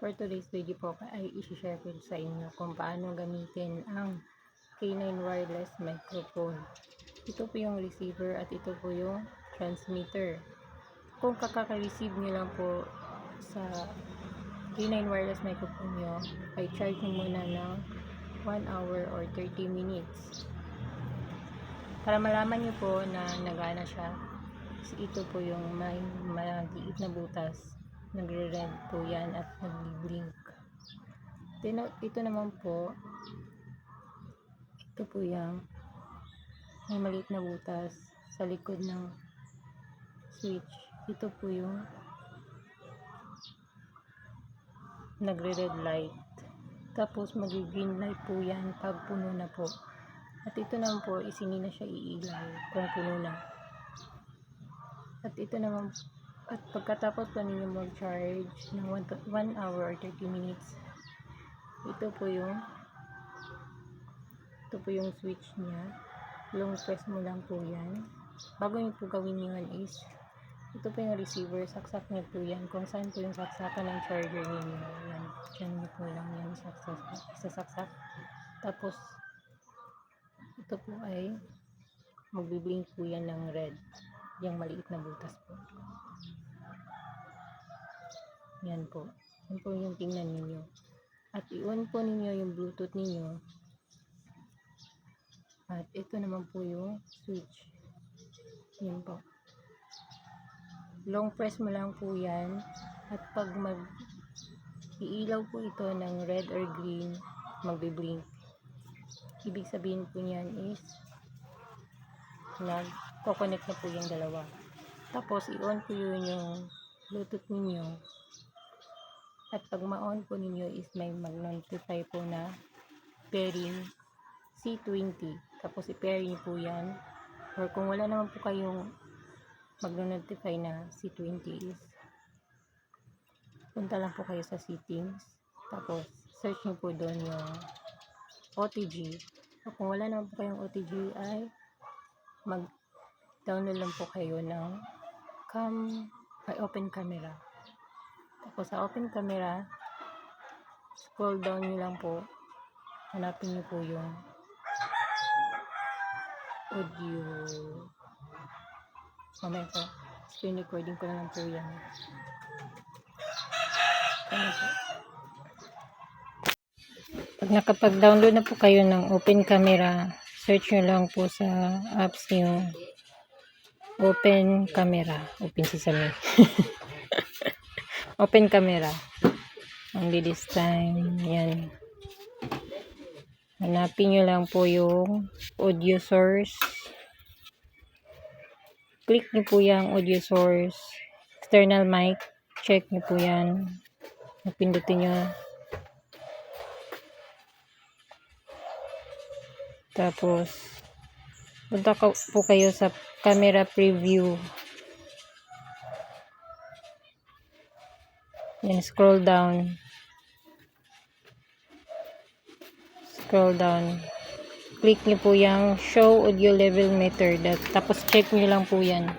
For today's video po ay i-share ko sa inyo kung paano gamitin ang K9 wireless microphone. Ito po yung receiver at ito po yung transmitter. Kung kakaka-receive nyo lang po sa K9 wireless microphone nyo, ay charge nyo muna ng 1 hour or 30 minutes. Para malaman nyo po na nagana siya, ito po yung may maliit na butas. Nagre-red po yan at nag-blink. Ito naman po, ito po yung may maliit na butas sa likod ng switch. Ito po yung nagre-red light. Tapos mag-green light po yan pag puno na po. At ito naman po, hindi na siya iilaw kung puno na. At ito naman, at pagkatapos pa ninyo mag-charge ng 1 hour or 30 minutes, ito po yung switch niya. Long press mo lang po yan. Bago nyo po gawin yun is, ito po yung receiver, saksak nyo po yan. Kung saan po yung saksakan ng charger ninyo. Yan, dyan nyo po lang yan, saksak. Tapos, ito po ay magbiblink po yan ng red. Yung maliit na butas po. Yan po. Yan po yung tingnan ninyo. At i-on po ninyo yung Bluetooth ninyo. At ito naman po yung switch. Yan po. Long press mo lang po yan. At pag iilaw po ito ng red or green, magbiblink. Ibig sabihin po niyan is nag-coconnect na po yung dalawa. Tapos i-on po yun yung Bluetooth ninyo. At pag ma-on po ninyo is may mag-notify po na pairing C20. Tapos i-pair nyo po yan. Or kung wala naman po kayong mag-notify na C20 is punta lang po kayo sa settings. Tapos search nyo po doon yung OTG. O kung wala naman po kayong OTG ay mag-download lang po kayo ng open camera. Tapos sa open camera, scroll down nyo lang po. Hanapin nyo po yung audio. Mamaya po, screen recording ko lang po yan. Ano po? Pag nakapag-download na po kayo ng open camera, search nyo lang po sa apps nyo. Open camera. Open sesame. Open camera. Only this time. Yan. Hanapin nyo lang po yung audio source. Click nyo po yung audio source. External mic. Check nyo po yan. Napindutin nyo. Tapos, punta po kayo sa camera preview. Yan, scroll down. Scroll down. Click nyo po yung show audio level meter. Tapos, check nyo lang po yan.